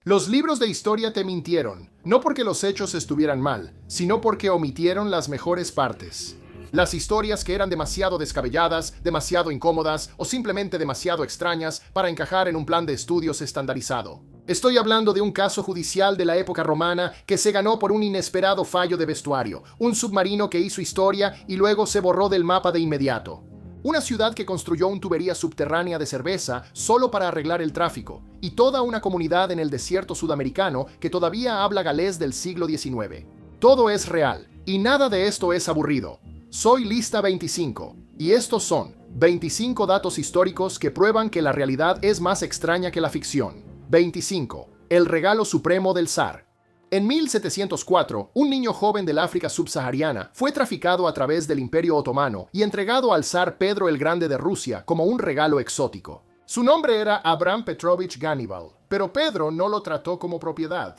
Los libros de historia te mintieron, no porque los hechos estuvieran mal, sino porque omitieron las mejores partes. Las historias que eran demasiado descabelladas, demasiado incómodas o simplemente demasiado extrañas para encajar en un plan de estudios estandarizado. Estoy hablando de un caso judicial de la época romana que se ganó por un inesperado fallo de vestuario, un submarino que hizo historia y luego se borró del mapa de inmediato. Una ciudad que construyó una tubería subterránea de cerveza solo para arreglar el tráfico, y toda una comunidad en el desierto sudamericano que todavía habla galés del siglo XIX. Todo es real, y nada de esto es aburrido. Soy Lista 25, y estos son 25 datos históricos que prueban que la realidad es más extraña que la ficción. 25. El regalo supremo del zar. En 1704, un niño joven del África subsahariana fue traficado a través del Imperio Otomano y entregado al zar Pedro el Grande de Rusia como un regalo exótico. Su nombre era Abram Petrovich Ganibal, pero Pedro no lo trató como propiedad.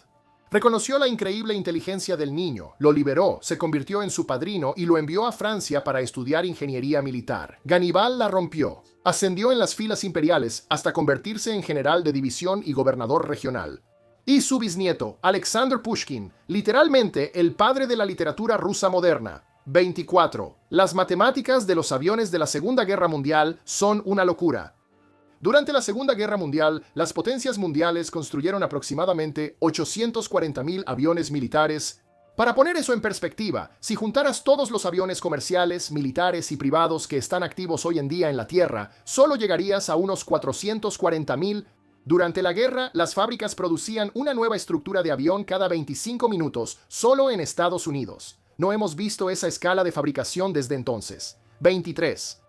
Reconoció la increíble inteligencia del niño, lo liberó, se convirtió en su padrino y lo envió a Francia para estudiar ingeniería militar. Ganibal la rompió. Ascendió en las filas imperiales hasta convertirse en general de división y gobernador regional. Y su bisnieto, Alexander Pushkin, literalmente el padre de la literatura rusa moderna. 24. Las matemáticas de los aviones de la Segunda Guerra Mundial son una locura. Durante la Segunda Guerra Mundial, las potencias mundiales construyeron aproximadamente 840.000 aviones militares. Para poner eso en perspectiva, si juntaras todos los aviones comerciales, militares y privados que están activos hoy en día en la Tierra, solo llegarías a unos 440.000. Durante la guerra, las fábricas producían una nueva estructura de avión cada 25 minutos, solo en Estados Unidos. No hemos visto esa escala de fabricación desde entonces. 23.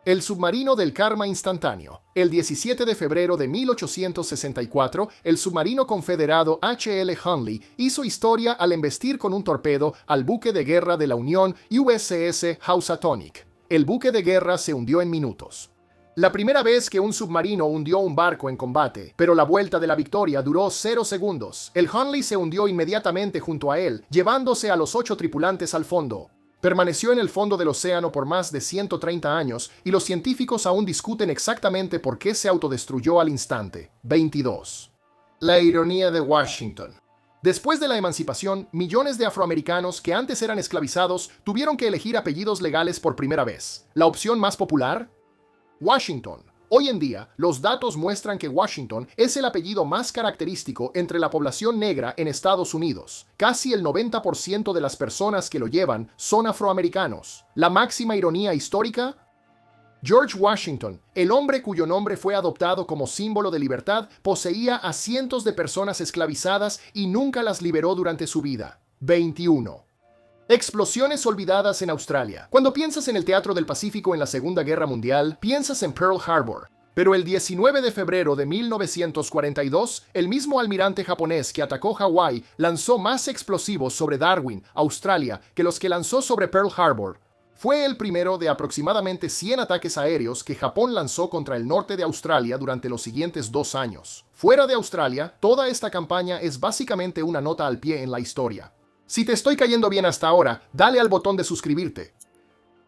El submarino del karma instantáneo. El 17 de febrero de 1864, el submarino confederado H.L. Hunley hizo historia al embestir con un torpedo al buque de guerra de la Unión USS Housatonic. El buque de guerra se hundió en minutos. La primera vez que un submarino hundió un barco en combate, pero la vuelta de la victoria duró 0 segundos. El Hunley se hundió inmediatamente junto a él, llevándose a los 8 tripulantes al fondo. Permaneció en el fondo del océano por más de 130 años y los científicos aún discuten exactamente por qué se autodestruyó al instante. 22. La ironía de Washington. Después de la emancipación, millones de afroamericanos que antes eran esclavizados tuvieron que elegir apellidos legales por primera vez. ¿La opción más popular? Washington. Hoy en día, los datos muestran que Washington es el apellido más característico entre la población negra en Estados Unidos. Casi el 90% de las personas que lo llevan son afroamericanos. ¿La máxima ironía histórica? George Washington, el hombre cuyo nombre fue adoptado como símbolo de libertad, poseía a cientos de personas esclavizadas y nunca las liberó durante su vida. 21. Explosiones olvidadas en Australia. Cuando piensas en el Teatro del Pacífico en la Segunda Guerra Mundial, piensas en Pearl Harbor. Pero el 19 de febrero de 1942, el mismo almirante japonés que atacó Hawái lanzó más explosivos sobre Darwin, Australia, que los que lanzó sobre Pearl Harbor. Fue el primero de aproximadamente 100 ataques aéreos que Japón lanzó contra el norte de Australia durante los siguientes 2 años. Fuera de Australia, toda esta campaña es básicamente una nota al pie en la historia. Si te estoy cayendo bien hasta ahora, dale al botón de suscribirte.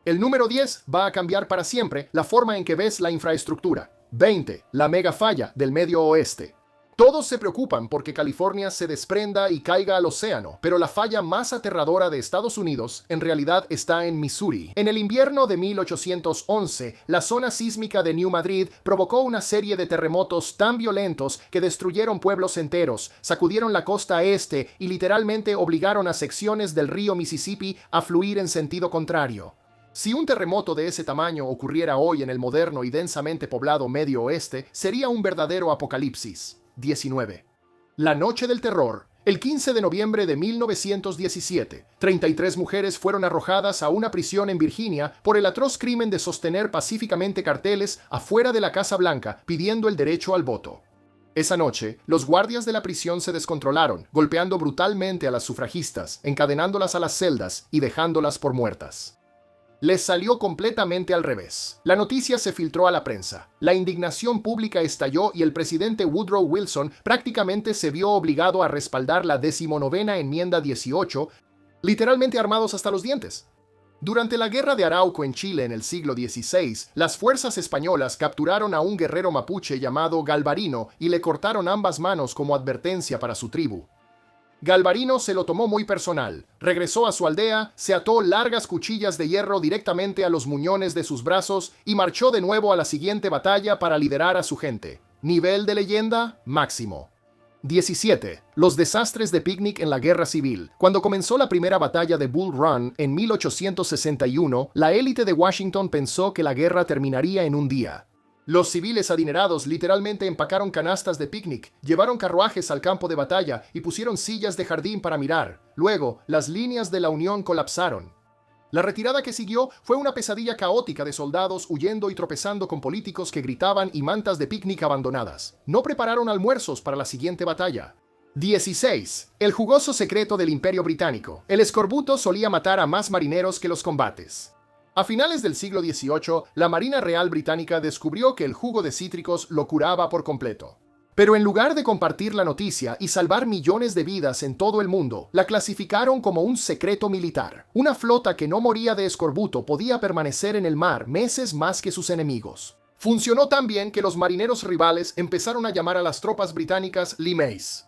El número 10 va a cambiar para siempre la forma en que ves la infraestructura. 20. La mega falla del Medio Oeste. Todos se preocupan porque California se desprenda y caiga al océano, pero la falla más aterradora de Estados Unidos en realidad está en Missouri. En el invierno de 1811, la zona sísmica de New Madrid provocó una serie de terremotos tan violentos que destruyeron pueblos enteros, sacudieron la costa este y literalmente obligaron a secciones del río Mississippi a fluir en sentido contrario. Si un terremoto de ese tamaño ocurriera hoy en el moderno y densamente poblado Medio Oeste, sería un verdadero apocalipsis. 19. La Noche del Terror. El 15 de noviembre de 1917, 33 mujeres fueron arrojadas a una prisión en Virginia por el atroz crimen de sostener pacíficamente carteles afuera de la Casa Blanca pidiendo el derecho al voto. Esa noche, los guardias de la prisión se descontrolaron, golpeando brutalmente a las sufragistas, encadenándolas a las celdas y dejándolas por muertas. Les salió completamente al revés. La noticia se filtró a la prensa. La indignación pública estalló y el presidente Woodrow Wilson prácticamente se vio obligado a respaldar la 19ª enmienda 18, literalmente armados hasta los dientes. Durante la Guerra de Arauco en Chile en el siglo XVI, las fuerzas españolas capturaron a un guerrero mapuche llamado Galvarino y le cortaron ambas manos como advertencia para su tribu. Galvarino se lo tomó muy personal. Regresó a su aldea, se ató largas cuchillas de hierro directamente a los muñones de sus brazos y marchó de nuevo a la siguiente batalla para liderar a su gente. Nivel de leyenda máximo. 17. Los desastres de Picnic en la Guerra Civil. Cuando comenzó la primera batalla de Bull Run en 1861, la élite de Washington pensó que la guerra terminaría en un día. Los civiles adinerados literalmente empacaron canastas de picnic, llevaron carruajes al campo de batalla y pusieron sillas de jardín para mirar. Luego, las líneas de la Unión colapsaron. La retirada que siguió fue una pesadilla caótica de soldados huyendo y tropezando con políticos que gritaban y mantas de picnic abandonadas. No prepararon almuerzos para la siguiente batalla. 16. El jugoso secreto del Imperio Británico. El escorbuto solía matar a más marineros que los combates. A finales del siglo XVIII, la Marina Real Británica descubrió que el jugo de cítricos lo curaba por completo. Pero en lugar de compartir la noticia y salvar millones de vidas en todo el mundo, la clasificaron como un secreto militar. Una flota que no moría de escorbuto podía permanecer en el mar meses más que sus enemigos. Funcionó tan bien que los marineros rivales empezaron a llamar a las tropas británicas Limeys,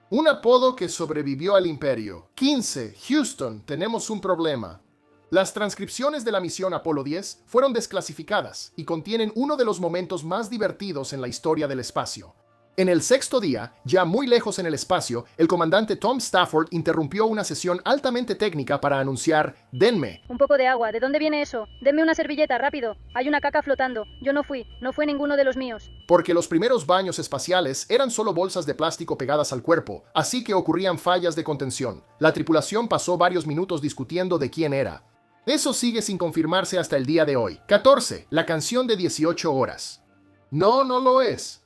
un apodo que sobrevivió al imperio. 15. Houston, tenemos un problema. Las transcripciones de la misión Apolo 10 fueron desclasificadas y contienen uno de los momentos más divertidos en la historia del espacio. En el sexto día, ya muy lejos en el espacio, el comandante Tom Stafford interrumpió una sesión altamente técnica para anunciar: «Denme un poco de agua. ¿De dónde viene eso? Denme una servilleta, rápido. Hay una caca flotando. Yo no fue ninguno de los míos». Porque los primeros baños espaciales eran solo bolsas de plástico pegadas al cuerpo, así que ocurrían fallas de contención. La tripulación pasó varios minutos discutiendo de quién era. Eso sigue sin confirmarse hasta el día de hoy. 14. La canción de 18 horas. No, no lo es.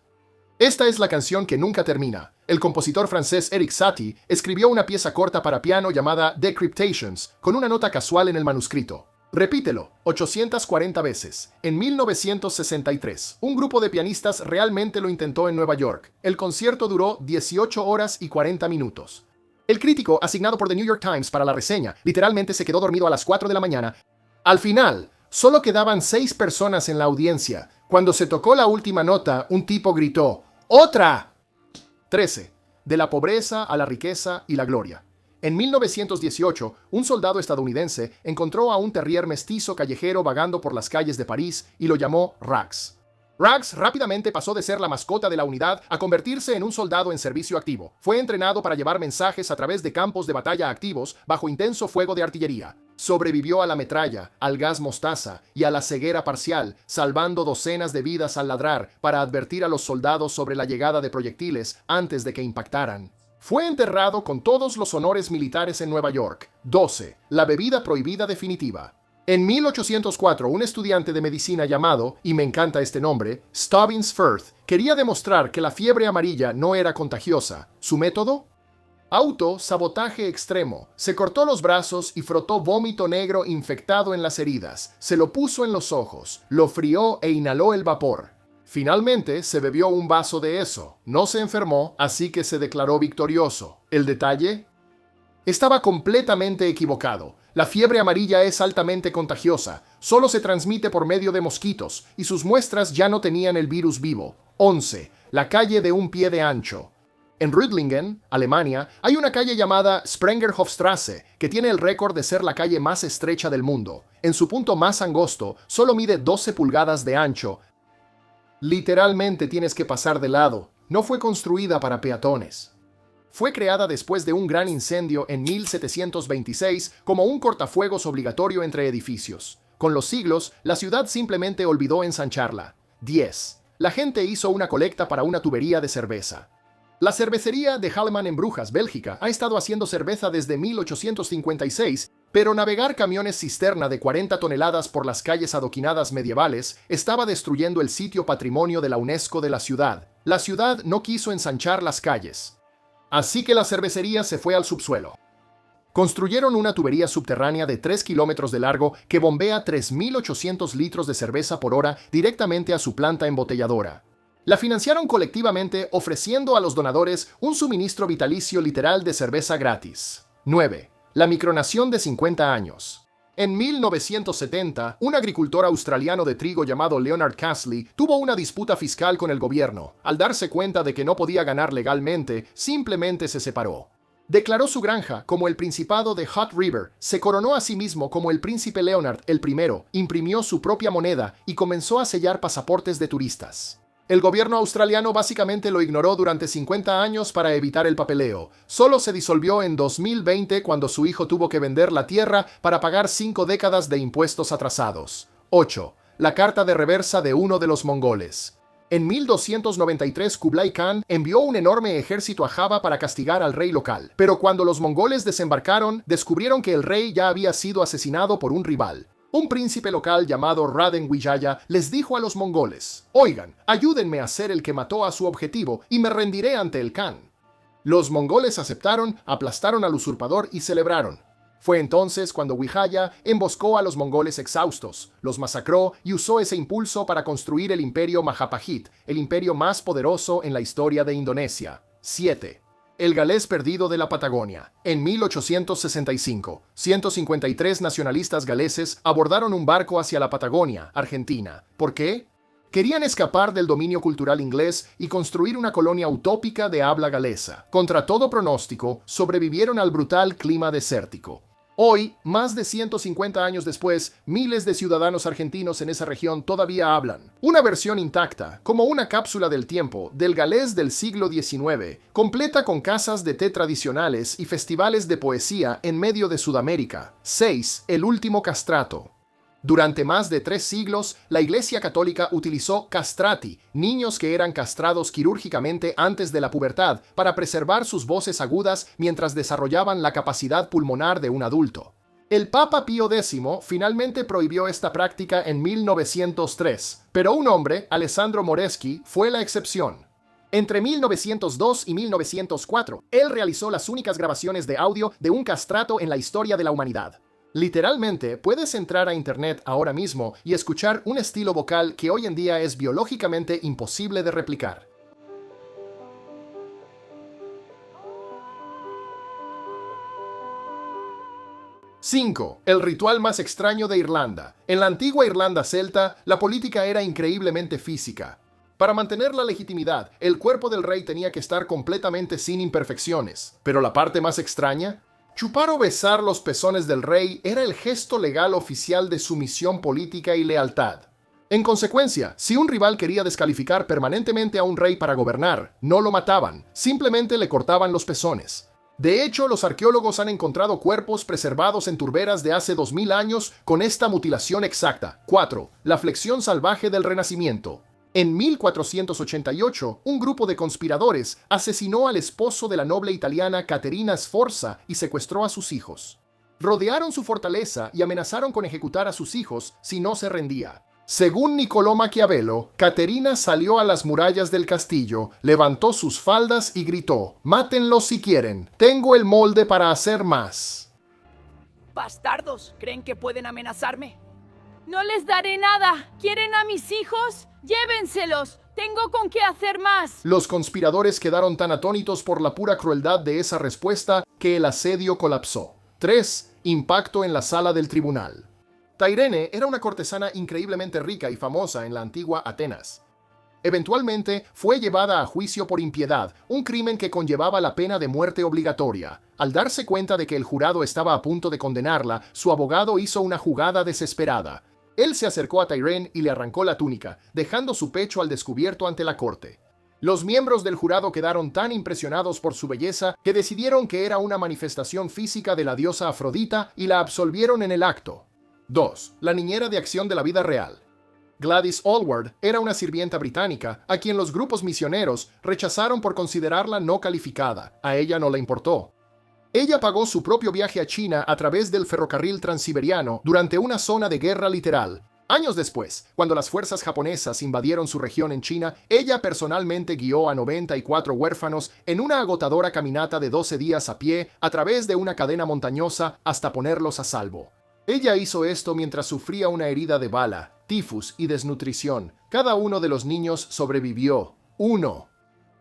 Esta es la canción que nunca termina. El compositor francés Erik Satie escribió una pieza corta para piano llamada Decryptations, con una nota casual en el manuscrito. Repítelo 840 veces. En 1963, un grupo de pianistas realmente lo intentó en Nueva York. El concierto duró 18 horas y 40 minutos. El crítico asignado por The New York Times para la reseña literalmente se quedó dormido a las 4 de la mañana. Al final, solo quedaban 6 personas en la audiencia. Cuando se tocó la última nota, un tipo gritó: ¡Otra! 13. De la pobreza a la riqueza y la gloria. En 1918, un soldado estadounidense encontró a un terrier mestizo callejero vagando por las calles de París y lo llamó Rags. Rags rápidamente pasó de ser la mascota de la unidad a convertirse en un soldado en servicio activo. Fue entrenado para llevar mensajes a través de campos de batalla activos bajo intenso fuego de artillería. Sobrevivió a la metralla, al gas mostaza y a la ceguera parcial, salvando docenas de vidas al ladrar para advertir a los soldados sobre la llegada de proyectiles antes de que impactaran. Fue enterrado con todos los honores militares en Nueva York. 12. La bebida prohibida definitiva. En 1804, un estudiante de medicina llamado, y me encanta este nombre, Stubbins Firth, quería demostrar que la fiebre amarilla no era contagiosa. ¿Su método? Sabotaje extremo. Se cortó los brazos y frotó vómito negro infectado en las heridas. Se lo puso en los ojos, lo frió e inhaló el vapor. Finalmente, se bebió un vaso de eso. No se enfermó, así que se declaró victorioso. ¿El detalle? Estaba completamente equivocado. La fiebre amarilla es altamente contagiosa. Solo se transmite por medio de mosquitos, y sus muestras ya no tenían el virus vivo. 11. La calle de un pie de ancho. En Rüdlingen, Alemania, hay una calle llamada Sprengerhofstrasse, que tiene el récord de ser la calle más estrecha del mundo. En su punto más angosto, solo mide 12 pulgadas de ancho. Literalmente tienes que pasar de lado. No fue construida para peatones. Fue creada después de un gran incendio en 1726 como un cortafuegos obligatorio entre edificios. Con los siglos, la ciudad simplemente olvidó ensancharla. 10. La gente hizo una colecta para una tubería de cerveza. La cervecería de Halleman en Brujas, Bélgica, ha estado haciendo cerveza desde 1856, pero navegar camiones cisterna de 40 toneladas por las calles adoquinadas medievales estaba destruyendo el sitio patrimonio de la UNESCO de la ciudad. La ciudad no quiso ensanchar las calles. Así que la cervecería se fue al subsuelo. Construyeron una tubería subterránea de 3 kilómetros de largo que bombea 3.800 litros de cerveza por hora directamente a su planta embotelladora. La financiaron colectivamente ofreciendo a los donadores un suministro vitalicio literal de cerveza gratis. 9. La micronación de 50 años. En 1970, un agricultor australiano de trigo llamado Leonard Castley tuvo una disputa fiscal con el gobierno. Al darse cuenta de que no podía ganar legalmente, simplemente se separó. Declaró su granja como el Principado de Hot River, se coronó a sí mismo como el Príncipe Leonard el I, imprimió su propia moneda y comenzó a sellar pasaportes de turistas. El gobierno australiano básicamente lo ignoró durante 50 años para evitar el papeleo. Solo se disolvió en 2020 cuando su hijo tuvo que vender la tierra para pagar 5 décadas de impuestos atrasados. 8. La carta de reversa de uno de los mongoles. En 1293 Kublai Khan envió un enorme ejército a Java para castigar al rey local. Pero cuando los mongoles desembarcaron, descubrieron que el rey ya había sido asesinado por un rival. Un príncipe local llamado Raden Wijaya les dijo a los mongoles: «Oigan, ayúdenme a ser el que mató a su objetivo y me rendiré ante el Khan». Los mongoles aceptaron, aplastaron al usurpador y celebraron. Fue entonces cuando Wijaya emboscó a los mongoles exhaustos, los masacró y usó ese impulso para construir el imperio Majapahit, el imperio más poderoso en la historia de Indonesia. 7. El galés perdido de la Patagonia. En 1865, 153 nacionalistas galeses abordaron un barco hacia la Patagonia, Argentina. ¿Por qué? Querían escapar del dominio cultural inglés y construir una colonia utópica de habla galesa. Contra todo pronóstico, sobrevivieron al brutal clima desértico. Hoy, más de 150 años después, miles de ciudadanos argentinos en esa región todavía hablan. Una versión intacta, como una cápsula del tiempo, del galés del siglo XIX, completa con casas de té tradicionales y festivales de poesía en medio de Sudamérica. 6. El último castrato. Durante más de 3 siglos, la Iglesia Católica utilizó castrati, niños que eran castrados quirúrgicamente antes de la pubertad, para preservar sus voces agudas mientras desarrollaban la capacidad pulmonar de un adulto. El Papa Pío X finalmente prohibió esta práctica en 1903, pero un hombre, Alessandro Moreschi, fue la excepción. Entre 1902 y 1904, él realizó las únicas grabaciones de audio de un castrato en la historia de la humanidad. Literalmente, puedes entrar a internet ahora mismo y escuchar un estilo vocal que hoy en día es biológicamente imposible de replicar. ¡5! El ritual más extraño de Irlanda. En la antigua Irlanda celta, la política era increíblemente física. Para mantener la legitimidad, el cuerpo del rey tenía que estar completamente sin imperfecciones. Pero la parte más extraña: chupar o besar los pezones del rey era el gesto legal oficial de sumisión política y lealtad. En consecuencia, si un rival quería descalificar permanentemente a un rey para gobernar, no lo mataban, simplemente le cortaban los pezones. De hecho, los arqueólogos han encontrado cuerpos preservados en turberas de hace 2000 años con esta mutilación exacta. 4. La flexión salvaje del Renacimiento. En 1488, un grupo de conspiradores asesinó al esposo de la noble italiana Caterina Sforza y secuestró a sus hijos. Rodearon su fortaleza y amenazaron con ejecutar a sus hijos si no se rendía. Según Niccolò Maquiavelo, Caterina salió a las murallas del castillo, levantó sus faldas y gritó: «Mátenlos si quieren, tengo el molde para hacer más». ¡Bastardos! ¿Creen que pueden amenazarme? No les daré nada. ¿Quieren a mis hijos? Llévenselos. Tengo con qué hacer más. Los conspiradores quedaron tan atónitos por la pura crueldad de esa respuesta que el asedio colapsó. 3. Impacto en la sala del tribunal. Tairene era una cortesana increíblemente rica y famosa en la antigua Atenas. Eventualmente fue llevada a juicio por impiedad, un crimen que conllevaba la pena de muerte obligatoria. Al darse cuenta de que el jurado estaba a punto de condenarla, su abogado hizo una jugada desesperada. Él se acercó a Tairene y le arrancó la túnica, dejando su pecho al descubierto ante la corte. Los miembros del jurado quedaron tan impresionados por su belleza que decidieron que era una manifestación física de la diosa Afrodita y la absolvieron en el acto. 2. La niñera de acción de la vida real. Gladys Aylward era una sirvienta británica a quien los grupos misioneros rechazaron por considerarla no calificada. A ella no le importó. Ella pagó su propio viaje a China a través del ferrocarril transiberiano durante una zona de guerra literal. Años después, cuando las fuerzas japonesas invadieron su región en China, ella personalmente guió a 94 huérfanos en una agotadora caminata de 12 días a pie a través de una cadena montañosa hasta ponerlos a salvo. Ella hizo esto mientras sufría una herida de bala, tifus y desnutrición. Cada uno de los niños sobrevivió. 1.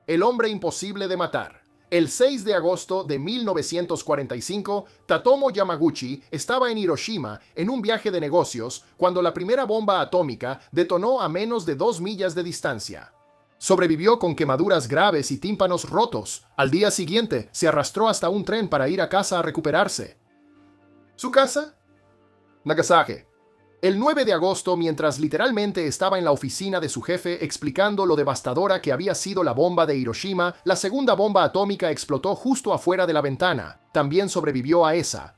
El hombre imposible de matar. El 6 de agosto de 1945, Tatomo Yamaguchi estaba en Hiroshima en un viaje de negocios cuando la primera bomba atómica detonó a menos de 2 millas de distancia. Sobrevivió con quemaduras graves y tímpanos rotos. Al día siguiente, se arrastró hasta un tren para ir a casa a recuperarse. ¿Su casa? Nagasaki. El 9 de agosto, mientras literalmente estaba en la oficina de su jefe explicando lo devastadora que había sido la bomba de Hiroshima, la segunda bomba atómica explotó justo afuera de la ventana. También sobrevivió a esa.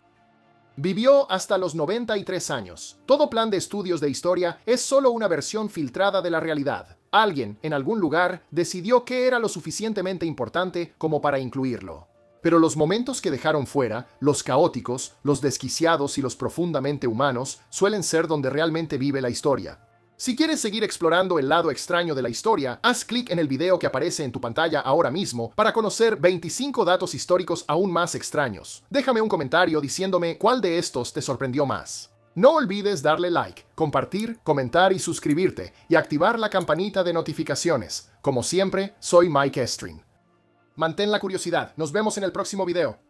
Vivió hasta los 93 años. Todo plan de estudios de historia es solo una versión filtrada de la realidad. Alguien, en algún lugar, decidió que era lo suficientemente importante como para incluirlo. Pero los momentos que dejaron fuera, los caóticos, los desquiciados y los profundamente humanos, suelen ser donde realmente vive la historia. Si quieres seguir explorando el lado extraño de la historia, haz clic en el video que aparece en tu pantalla ahora mismo para conocer 25 datos históricos aún más extraños. Déjame un comentario diciéndome cuál de estos te sorprendió más. No olvides darle like, compartir, comentar y suscribirte, y activar la campanita de notificaciones. Como siempre, soy Mike Estrin. Mantén la curiosidad. Nos vemos en el próximo video.